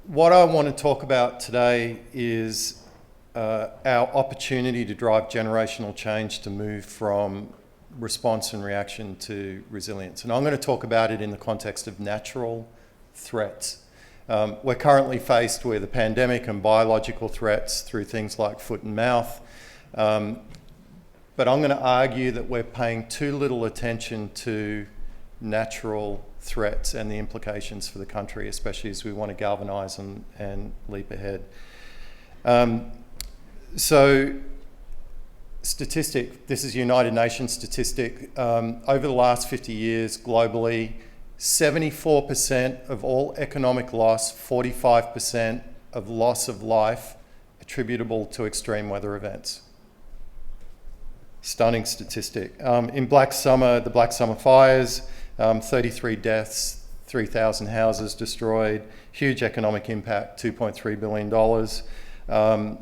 What I want to talk about today is our opportunity to drive generational change to move from response and reaction to resilience. And I'm going to talk about it in the context of natural threats. We're currently faced with a pandemic and biological threats through things like foot and mouth. But I'm going to argue that we're paying too little attention to natural threats and the implications for the country, especially as we want to galvanise and leap ahead. So statistic, this is United Nations statistic, over the last 50 years globally, 74% of all economic loss, 45% of loss of life attributable to extreme weather events. Stunning statistic. In Black Summer, the Black Summer fires, 33 deaths, 3,000 houses destroyed, huge economic impact, $2.3 billion.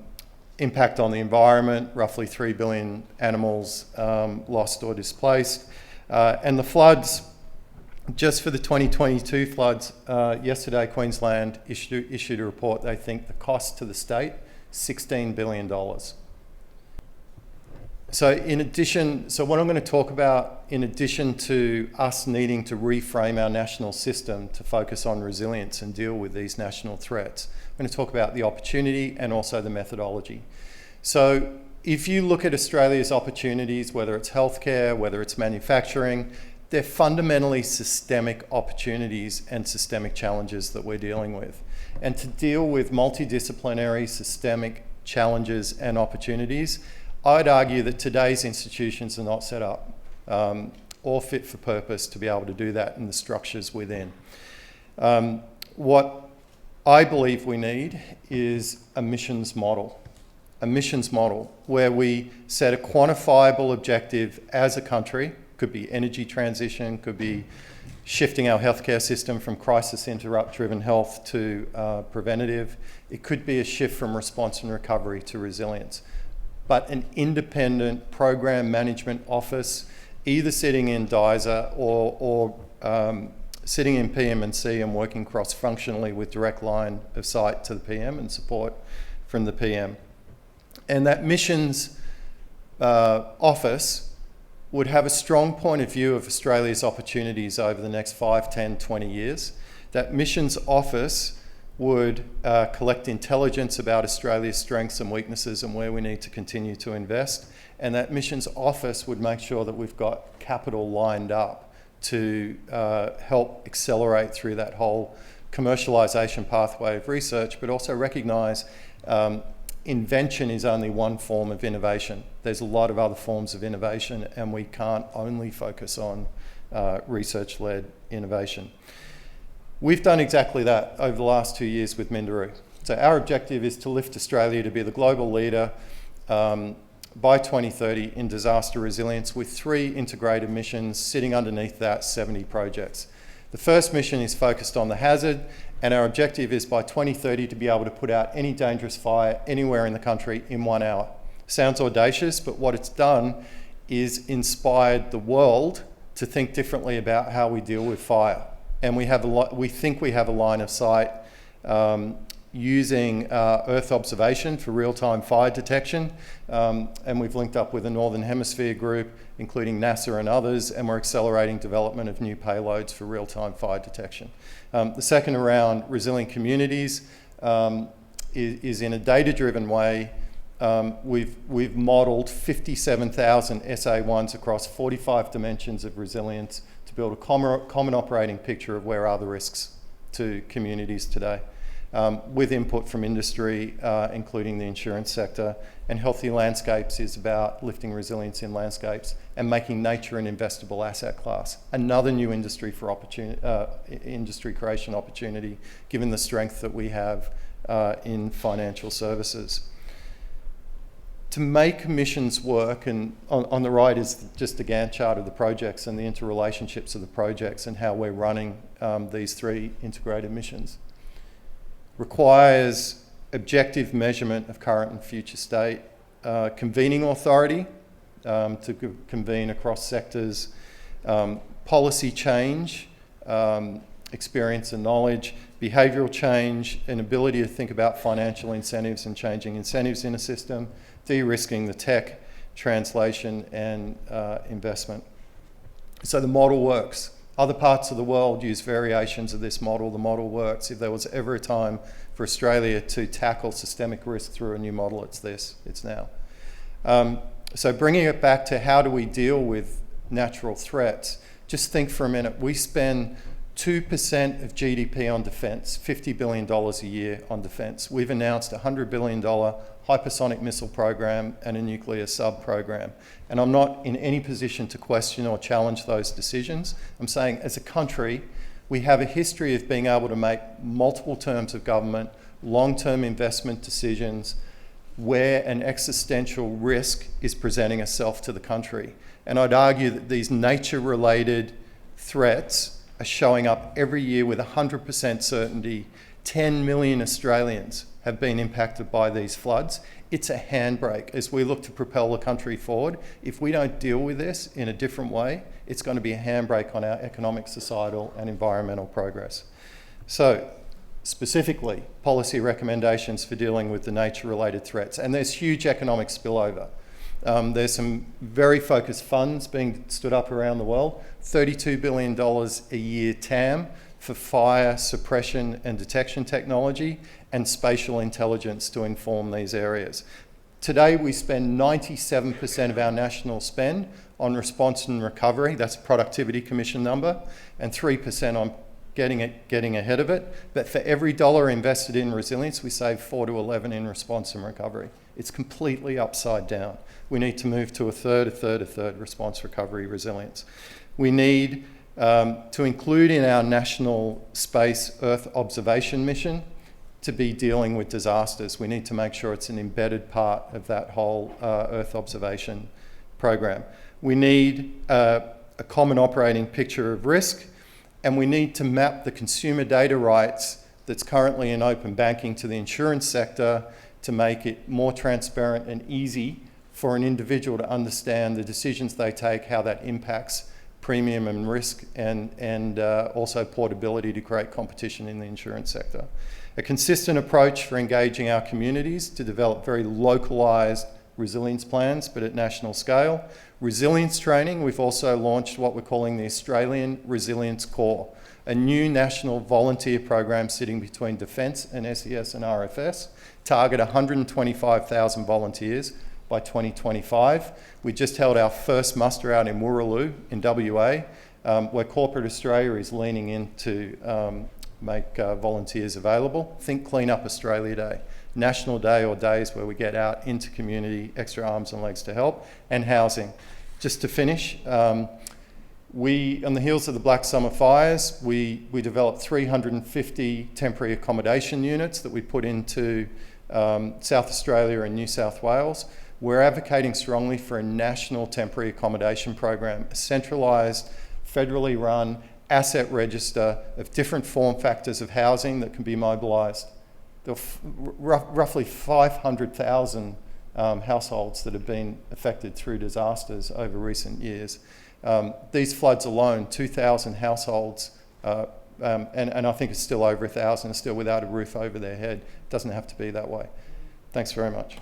Impact on the environment, roughly 3 billion animals lost or displaced. And the floods, just for the 2022 floods, yesterday Queensland issued a report. They think the cost to the state, $16 billion. So what I'm going to talk about, in addition to us needing to reframe our national system to focus on resilience and deal with these national threats, I'm going to talk about the opportunity and also the methodology. So if you look at Australia's opportunities, whether it's healthcare, whether it's manufacturing, they're fundamentally systemic opportunities and systemic challenges that we're dealing with. And to deal with multidisciplinary systemic challenges and opportunities, I'd argue that today's institutions are not set up or fit for purpose to be able to do that in the structures within. What I believe we need is a missions model where we set a quantifiable objective as a country. Could be energy transition, could be shifting our healthcare system from crisis interrupt-driven health to preventative. It could be a shift from response and recovery to resilience. But an independent program management office, either sitting in DISA or sitting in PM&C and working cross-functionally with direct line of sight to the PM and support from the PM. And that missions office would have a strong point of view of Australia's opportunities over the next 5, 10, 20 years. That missions office would collect intelligence about Australia's strengths and weaknesses and where we need to continue to invest. And that missions office would make sure that we've got capital lined up to help accelerate through that whole commercialisation pathway of research, but also recognise invention is only one form of innovation. There's a lot of other forms of innovation, and we can't only focus on research-led innovation. We've done exactly that over the last 2 years with Minderoo. So our objective is to lift Australia to be the global leader by 2030 in disaster resilience, with 3 integrated missions sitting underneath that 70 projects. The first mission is focused on the hazard, and our objective is by 2030 to be able to put out any dangerous fire anywhere in the country in 1 hour. Sounds audacious, but what it's done is inspired the world to think differently about how we deal with fire. And we think we have a line of sight using Earth observation for real-time fire detection. And we've linked up with a Northern Hemisphere group, including NASA and others, and we're accelerating development of new payloads for real-time fire detection. The second around resilient communities is in a data-driven way. We've modelled 57,000 SA1s across 45 dimensions of resilience to build a common operating picture of where are the risks to communities today, with input from industry, including the insurance sector. And Healthy Landscapes is about lifting resilience in landscapes and making nature an investable asset class. Another new industry for industry creation opportunity, given the strength that we have in financial services. To make missions work, and on the right is just a Gantt chart of the projects and the interrelationships of the projects and how we're running these 3 integrated missions, requires objective measurement of current and future state, convening authority to convene across sectors, policy change, experience and knowledge, behavioural change, an ability to think about financial incentives and changing incentives in a system, de-risking the tech, translation and investment. So the model works. Other parts of the world use variations of this model. The model works. If there was ever a time for Australia to tackle systemic risk through a new model, it's this, it's now. So bringing it back to how do we deal with natural threats, just think for a minute. We spend 2% of GDP on defence, $50 billion a year on defence. We've announced a $100 billion hypersonic missile program and a nuclear sub program. And I'm not in any position to question or challenge those decisions. I'm saying as a country, we have a history of being able to make multiple terms of government, long-term investment decisions where an existential risk is presenting itself to the country. And I'd argue that these nature-related threats are showing up every year with 100% certainty. 10 million Australians have been impacted by these floods. It's a handbrake as we look to propel the country forward. If we don't deal with this in a different way, it's going to be a handbrake on our economic, societal and environmental progress. So specifically, policy recommendations for dealing with the nature-related threats. And there's huge economic spillover. There's some very focused funds being stood up around the world, $32 billion a year TAM for fire suppression and detection technology and spatial intelligence to inform these areas. Today, we spend 97% of our national spend on response and recovery. That's a Productivity Commission number, and 3% on getting ahead of it. But for every dollar invested in resilience, we save 4 to 11 in response and recovery. It's completely upside down. We need to move to a third response, recovery, resilience. We need to include in our national space Earth observation mission to be dealing with disasters. We need to make sure it's an embedded part of that whole Earth observation program. We need a common operating picture of risk, and we need to map the consumer data rights that's currently in open banking to the insurance sector to make it more transparent and easy for an individual to understand the decisions they take, how that impacts premium and risk, and also portability to create competition in the insurance sector. A consistent approach for engaging our communities to develop very localised resilience plans, but at national scale. Resilience training, we've also launched what we're calling the Australian Resilience Corps, a new national volunteer program sitting between Defence and SES and RFS, target 125,000 volunteers by 2025. We just held our first muster out in Wooroloo in WA, where Corporate Australia is leaning in to make volunteers available. Think Clean Up Australia Day, National Day or days where we get out into community, extra arms and legs to help, and housing. Just to finish, on the heels of the Black Summer fires, we developed 350 temporary accommodation units that we put into South Australia and New South Wales. We're advocating strongly for a national temporary accommodation program, a centralised, federally run asset register of different form factors of housing that can be mobilised. There are roughly 500,000 households that have been affected through disasters over recent years. These floods alone, 2,000 households, and I think it's still over 1,000, are still without a roof over their head. It doesn't have to be that way. Thanks very much.